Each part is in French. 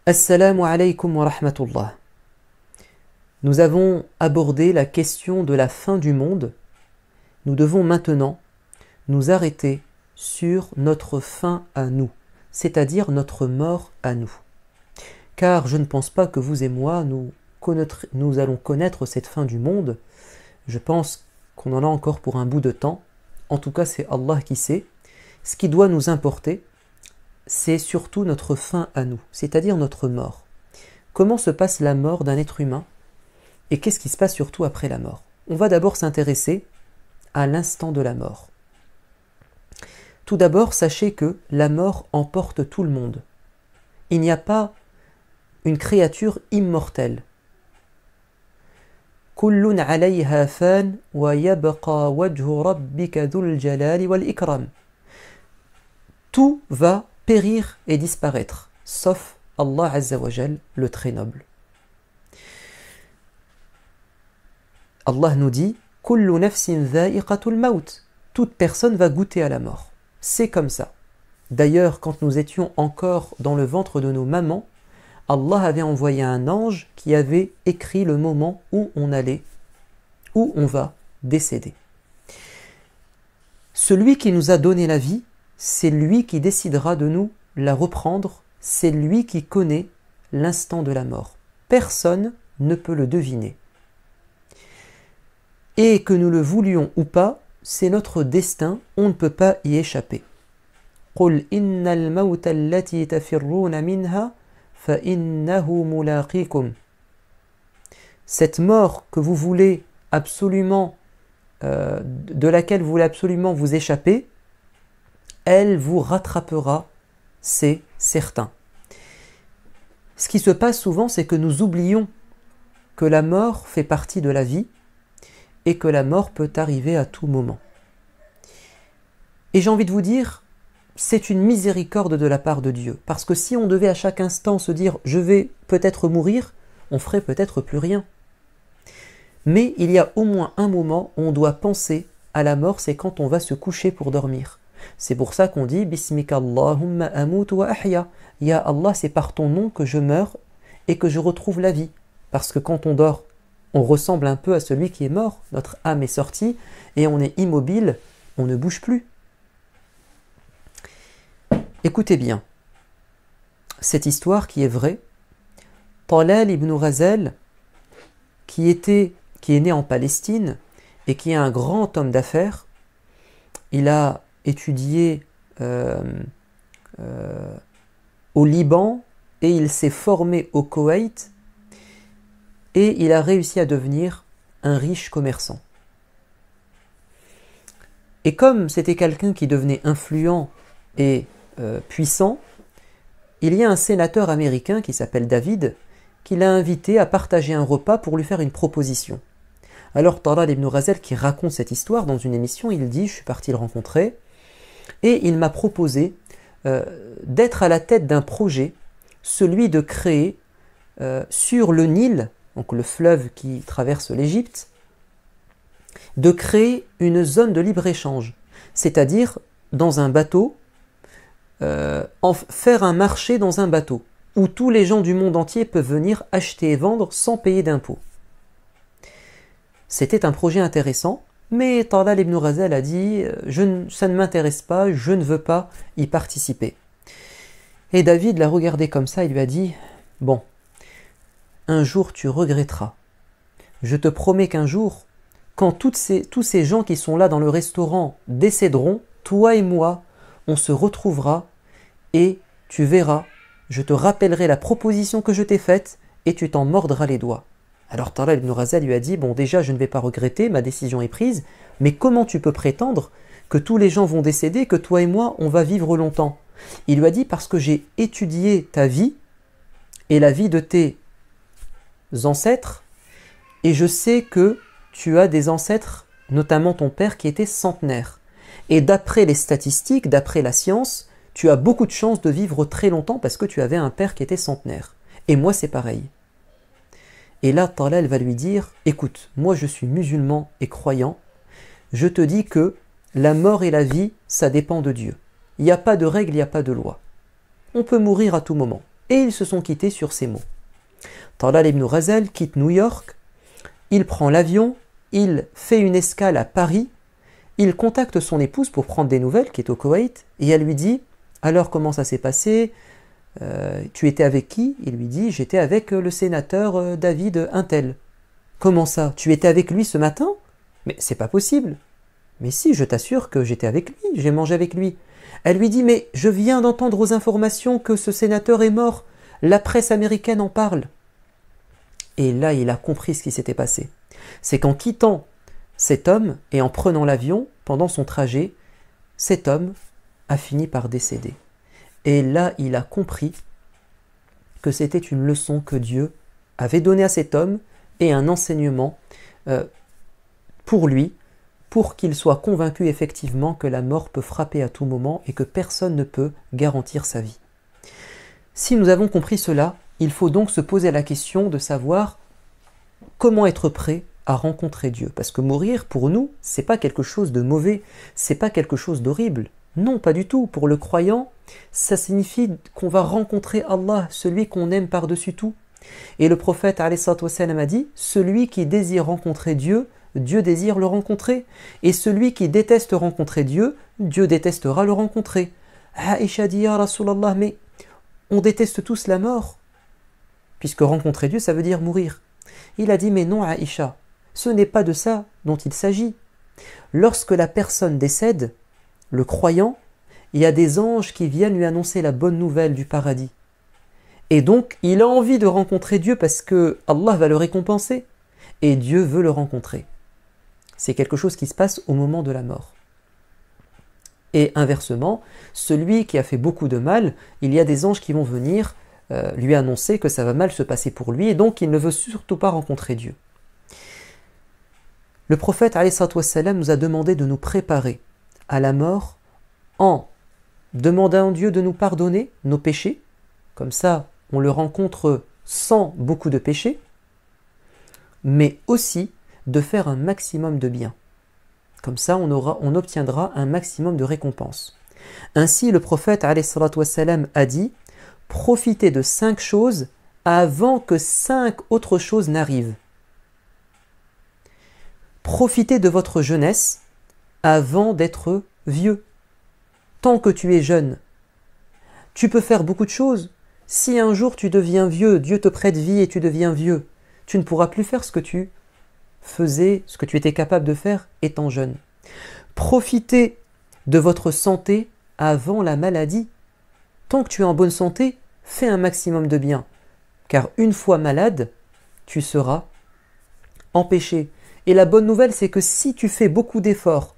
Assalamu alaikum wa rahmatullah. Nous avons abordé la question de la fin du monde. Nous devons maintenant nous arrêter sur notre fin à nous, c'est-à-dire notre mort à nous. Car je ne pense pas que vous et moi, nous allons connaître cette fin du monde. Je pense qu'on en a encore pour un bout de temps. En tout cas, c'est Allah qui sait. Ce qui doit nous importer, c'est surtout notre fin à nous, c'est-à-dire notre mort. Comment se passe la mort d'un être humain et qu'est-ce qui se passe surtout après la mort? On va d'abord s'intéresser à l'instant de la mort. Tout d'abord, sachez que la mort emporte tout le monde. Il n'y a pas une créature immortelle. Kullun alayha fan wa yabqa wajhu rabbika dhul jalali wal ikram. Tout va périr et disparaître, sauf Allah Azza wa Jal, le très noble. Allah nous dit Kullu nafsin dha'iqatul maut. Toute personne va goûter à la mort. C'est comme ça. D'ailleurs, quand nous étions encore dans le ventre de nos mamans, Allah avait envoyé un ange qui avait écrit le moment où on allait, où on va décéder. Celui qui nous a donné la vie, c'est lui qui décidera de nous la reprendre, c'est lui qui connaît l'instant de la mort. Personne ne peut le deviner. Et que nous le voulions ou pas, c'est notre destin, on ne peut pas y échapper. قُلْ إِنَّ الْمَوْتَ الَّتِي تَفِرُّونَ مِنْهَا فَإِنَّهُ مُلَاقِيكُمْ. Cette mort que vous voulez absolument, de laquelle vous voulez absolument vous échapper, elle vous rattrapera, c'est certain. Ce qui se passe souvent, c'est que nous oublions que la mort fait partie de la vie et que la mort peut arriver à tout moment. Et j'ai envie de vous dire, c'est une miséricorde de la part de Dieu. Parce que si on devait à chaque instant se dire « je vais peut-être mourir », on ferait peut-être plus rien. Mais il y a au moins un moment où on doit penser à la mort, c'est quand on va se coucher pour dormir. C'est pour ça qu'on dit « Bismika Allahumma amutu wa ahya ». Ya Allah, c'est par ton nom que je meurs et que je retrouve la vie. Parce que quand on dort, on ressemble un peu à celui qui est mort. Notre âme est sortie et on est immobile, on ne bouge plus. Écoutez bien, cette histoire qui est vraie, Talal ibn Ghazal, qui est né en Palestine et qui est un grand homme d'affaires, il a étudié au Liban et il s'est formé au Koweït et il a réussi à devenir un riche commerçant. Et comme c'était quelqu'un qui devenait influent et puissant, il y a un sénateur américain qui s'appelle David qui l'a invité à partager un repas pour lui faire une proposition. Alors Talal ibn Ghazal, qui raconte cette histoire dans une émission, il dit « Je suis parti le rencontrer et il m'a proposé d'être à la tête d'un projet, celui de créer sur le Nil, donc le fleuve qui traverse l'Égypte, de créer une zone de libre-échange, c'est-à-dire dans un bateau, faire un marché dans un bateau, où tous les gens du monde entier peuvent venir acheter et vendre sans payer d'impôts. C'était un projet intéressant, mais Talal ibn Ghazal a dit « ça ne m'intéresse pas, je ne veux pas y participer ». Et David l'a regardé comme ça, il lui a dit « Bon, un jour tu regretteras. Je te promets qu'un jour, quand tous ces gens qui sont là dans le restaurant décéderont, toi et moi, on se retrouvera et tu verras, je te rappellerai la proposition que je t'ai faite et tu t'en mordras les doigts. » Alors Talal ibn Ghazal lui a dit « Bon, déjà, je ne vais pas regretter, ma décision est prise, mais comment tu peux prétendre que tous les gens vont décéder, que toi et moi, on va vivre longtemps ?» Il lui a dit « Parce que j'ai étudié ta vie et la vie de tes ancêtres, et je sais que tu as des ancêtres, notamment ton père, qui était centenaire. Et d'après les statistiques, d'après la science, tu as beaucoup de chances de vivre très longtemps parce que tu avais un père qui était centenaire. Et moi, c'est pareil. » Et là, Talal va lui dire « Écoute, moi je suis musulman et croyant, je te dis que la mort et la vie, ça dépend de Dieu. Il n'y a pas de règle, il n'y a pas de loi. On peut mourir à tout moment. Et ils se sont quittés sur ces mots. Talal ibn Ghazal quitte New York, il prend l'avion, il fait une escale à Paris, il contacte son épouse pour prendre des nouvelles, qui est au Koweït, et elle lui dit « Alors comment ça s'est passé ? Tu étais avec qui ?» Il lui dit « J'étais avec le sénateur David Untel. »« Comment ça ? Tu étais avec lui ce matin ? » ?»« Mais c'est pas possible. »« Mais si, je t'assure que j'étais avec lui, j'ai mangé avec lui. » Elle lui dit « Mais je viens d'entendre aux informations que ce sénateur est mort. La presse américaine en parle. » Et là, il a compris ce qui s'était passé. C'est qu'en quittant cet homme et en prenant l'avion, pendant son trajet, cet homme a fini par décéder. Et là, il a compris que c'était une leçon que Dieu avait donnée à cet homme et un enseignement pour lui, pour qu'il soit convaincu effectivement que la mort peut frapper à tout moment et que personne ne peut garantir sa vie. Si nous avons compris cela, il faut donc se poser la question de savoir comment être prêt à rencontrer Dieu. Parce que mourir, pour nous, c'est pas quelque chose de mauvais, c'est pas quelque chose d'horrible. Non, pas du tout. Pour le croyant, ça signifie qu'on va rencontrer Allah, celui qu'on aime par-dessus tout. Et le prophète ﷺ a dit, celui qui désire rencontrer Dieu, Dieu désire le rencontrer. Et celui qui déteste rencontrer Dieu, Dieu détestera le rencontrer. Aïcha dit, ya Rasulallah, mais on déteste tous la mort. Puisque rencontrer Dieu, ça veut dire mourir. Il a dit, mais non, Aïcha, ce n'est pas de ça dont il s'agit. Lorsque la personne décède, le croyant, il y a des anges qui viennent lui annoncer la bonne nouvelle du paradis. Et donc, il a envie de rencontrer Dieu parce que Allah va le récompenser. Et Dieu veut le rencontrer. C'est quelque chose qui se passe au moment de la mort. Et inversement, celui qui a fait beaucoup de mal, il y a des anges qui vont venir lui annoncer que ça va mal se passer pour lui et donc il ne veut surtout pas rencontrer Dieu. Le prophète ﷺ nous a demandé de nous préparer à la mort en demandant à Dieu de nous pardonner nos péchés, comme ça on le rencontre sans beaucoup de péchés, mais aussi de faire un maximum de bien. Comme ça on obtiendra un maximum de récompenses. Ainsi le prophète ﷺ a dit « Profitez de 5 choses avant que 5 autres choses n'arrivent. Profitez de votre jeunesse avant d'être vieux. Tant que tu es jeune, tu peux faire beaucoup de choses. Si un jour tu deviens vieux, Dieu te prête vie et tu deviens vieux, tu ne pourras plus faire ce que tu faisais, ce que tu étais capable de faire étant jeune. Profitez de votre santé avant la maladie. Tant que tu es en bonne santé, fais un maximum de bien. Car une fois malade, tu seras empêché. Et la bonne nouvelle, c'est que si tu fais beaucoup d'efforts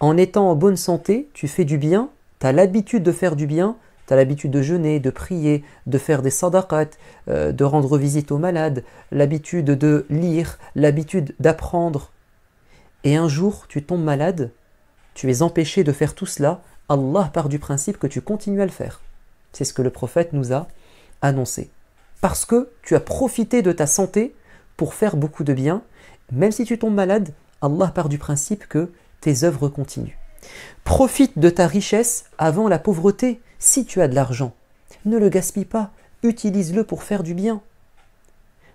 en étant en bonne santé, tu fais du bien, tu as l'habitude de faire du bien, tu as l'habitude de jeûner, de prier, de faire des sadaqat, de rendre visite aux malades, l'habitude de lire, l'habitude d'apprendre. Et un jour, tu tombes malade, tu es empêché de faire tout cela, Allah part du principe que tu continues à le faire. C'est ce que le prophète nous a annoncé. Parce que tu as profité de ta santé pour faire beaucoup de bien. Même si tu tombes malade, Allah part du principe que tes œuvres continuent. Profite de ta richesse avant la pauvreté. Si tu as de l'argent, ne le gaspille pas. Utilise-le pour faire du bien.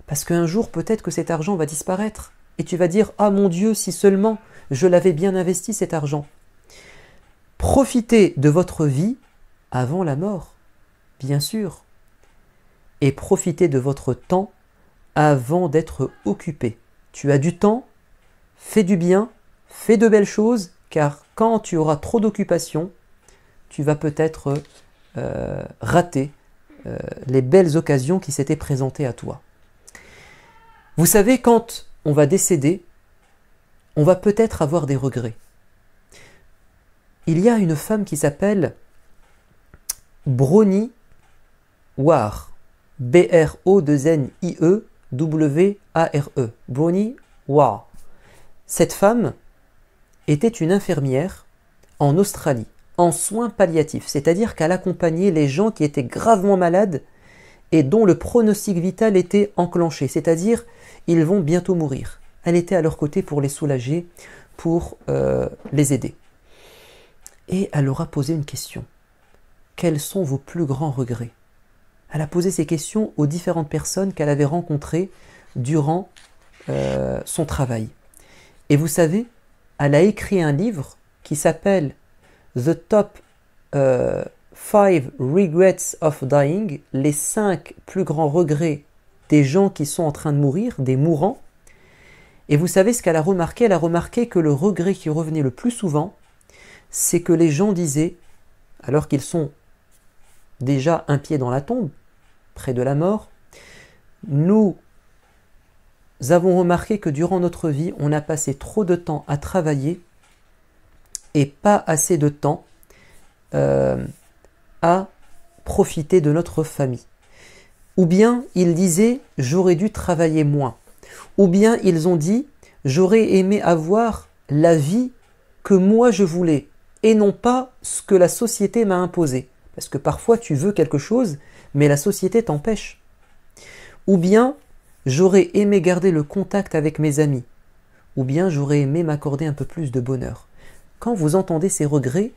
Parce qu'un jour, peut-être que cet argent va disparaître. Et tu vas dire « Ah mon Dieu, si seulement je l'avais bien investi cet argent ». Profitez de votre vie avant la mort, bien sûr. Et profitez de votre temps avant d'être occupé. Tu as du temps, fais du bien, fais de belles choses, car quand tu auras trop d'occupations, tu vas peut-être rater les belles occasions qui s'étaient présentées à toi. Vous savez, quand on va décéder, on va peut-être avoir des regrets. Il y a une femme qui s'appelle Bronnie Ware, B-R-O-2-N-I-E-W-A-R-E, Bronnie Ware. Cette femme était une infirmière en Australie, en soins palliatifs, c'est-à-dire qu'elle accompagnait les gens qui étaient gravement malades et dont le pronostic vital était enclenché, c'est-à-dire ils vont bientôt mourir. Elle était à leur côté pour les soulager, pour les aider. Et elle leur a posé une question. Quels sont vos plus grands regrets? Elle a posé ces questions aux différentes personnes qu'elle avait rencontrées durant son travail. Et vous savez, elle a écrit un livre qui s'appelle The Top 5 Regrets of Dying, les 5 plus grands regrets des gens qui sont en train de mourir, des mourants. Et vous savez ce qu'elle a remarqué? Elle a remarqué que le regret qui revenait le plus souvent, c'est que les gens disaient, alors qu'ils sont déjà un pied dans la tombe, près de la mort, nous avons remarqué que durant notre vie, on a passé trop de temps à travailler et pas assez de temps à profiter de notre famille. Ou bien ils disaient « j'aurais dû travailler moins ». Ou bien ils ont dit « j'aurais aimé avoir la vie que moi je voulais et non pas ce que la société m'a imposé ». Parce que parfois tu veux quelque chose, mais la société t'empêche. Ou bien « j'aurais aimé garder le contact avec mes amis ». Ou bien « j'aurais aimé m'accorder un peu plus de bonheur ». Quand vous entendez ces regrets,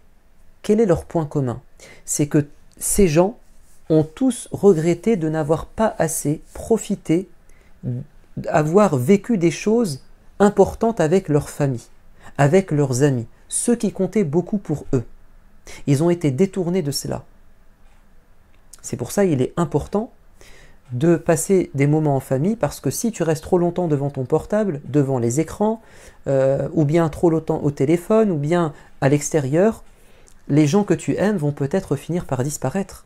quel est leur point commun? C'est que ces gens ont tous regretté de n'avoir pas assez profité, d'avoir vécu des choses importantes avec leur famille, avec leurs amis, ceux qui comptaient beaucoup pour eux. Ils ont été détournés de cela. C'est pour ça qu'il est important de passer des moments en famille, parce que si tu restes trop longtemps devant ton portable, devant les écrans, ou bien trop longtemps au téléphone, ou bien à l'extérieur, les gens que tu aimes vont peut-être finir par disparaître.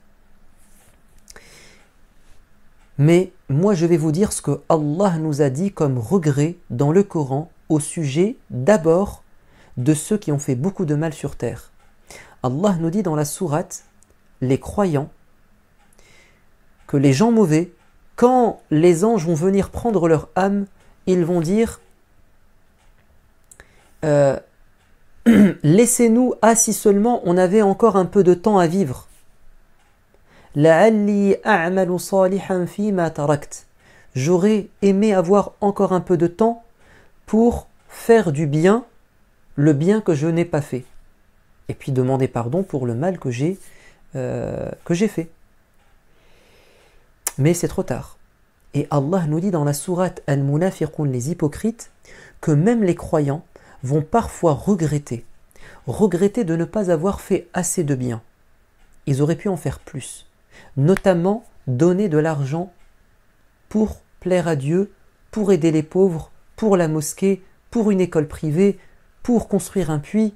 Mais moi je vais vous dire ce que Allah nous a dit comme regret dans le Coran au sujet d'abord de ceux qui ont fait beaucoup de mal sur terre. Allah nous dit dans la sourate, les croyants, que les gens mauvais, quand les anges vont venir prendre leur âme, ils vont dire laissez-nous, si seulement on avait encore un peu de temps à vivre. J'aurais aimé avoir encore un peu de temps pour faire du bien, le bien que je n'ai pas fait. Et puis demander pardon pour le mal que j'ai fait. Mais c'est trop tard. Et Allah nous dit dans la sourate Al-Munafiqun, les hypocrites, que même les croyants vont parfois regretter de ne pas avoir fait assez de bien. Ils auraient pu en faire plus. Notamment donner de l'argent pour plaire à Dieu, pour aider les pauvres, pour la mosquée, pour une école privée, pour construire un puits.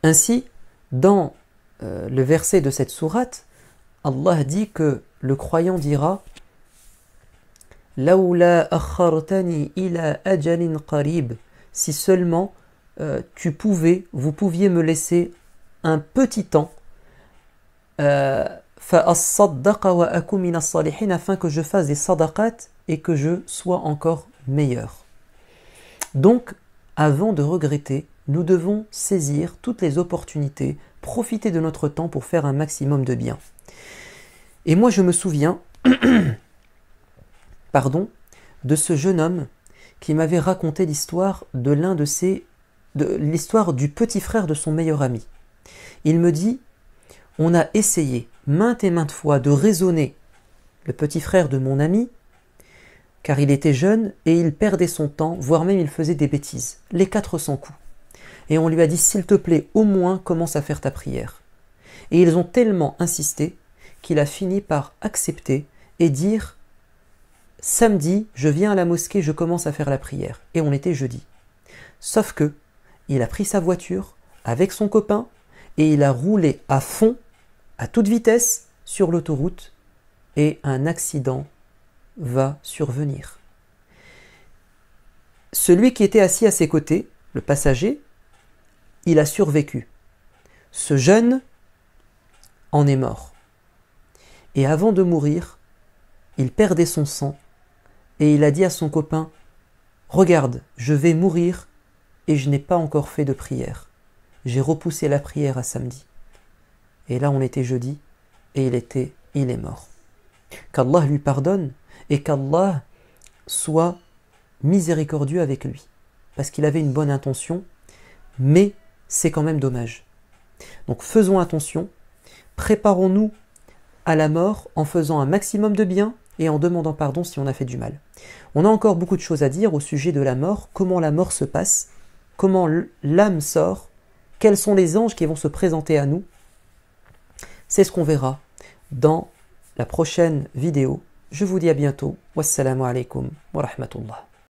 Ainsi, dans le verset de cette sourate, Allah dit que le croyant dira « Laoula akhartani ila ajalin qarib » si seulement vous pouviez me laisser un petit temps فَأَصَّدَّقَ وَأَكُمْ مِنَ الصَّالِحِينَ afin que je fasse des sadaqat et que je sois encore meilleur. Donc, avant de regretter, nous devons saisir toutes les opportunités, profiter de notre temps pour faire un maximum de bien. Et moi je me souviens de ce jeune homme qui m'avait raconté l'histoire l'histoire du petit frère de son meilleur ami. Il me dit, on a essayé maintes et maintes fois de raisonner le petit frère de mon ami, car il était jeune et il perdait son temps, voire même il faisait des bêtises, les 400 coups. Et on lui a dit, s'il te plaît, au moins commence à faire ta prière. Et ils ont tellement insisté qu'il a fini par accepter et dire, samedi, je viens à la mosquée, je commence à faire la prière. Et on était jeudi. Sauf que, il a pris sa voiture avec son copain et il a roulé à fond, à toute vitesse, sur l'autoroute et un accident va survenir. Celui qui était assis à ses côtés, le passager, il a survécu. Ce jeune en est mort. Et avant de mourir, il perdait son sang et il a dit à son copain, « Regarde, je vais mourir et je n'ai pas encore fait de prière. J'ai repoussé la prière à samedi. » Et là on était jeudi et il est mort. Qu'Allah lui pardonne et qu'Allah soit miséricordieux avec lui. Parce qu'il avait une bonne intention, mais c'est quand même dommage. Donc faisons attention, préparons-nous à la mort en faisant un maximum de bien et en demandant pardon si on a fait du mal. On a encore beaucoup de choses à dire au sujet de la mort, comment la mort se passe, comment l'âme sort, quels sont les anges qui vont se présenter à nous. C'est ce qu'on verra dans la prochaine vidéo. Je vous dis à bientôt. Wassalamu alaikum wa rahmatullah.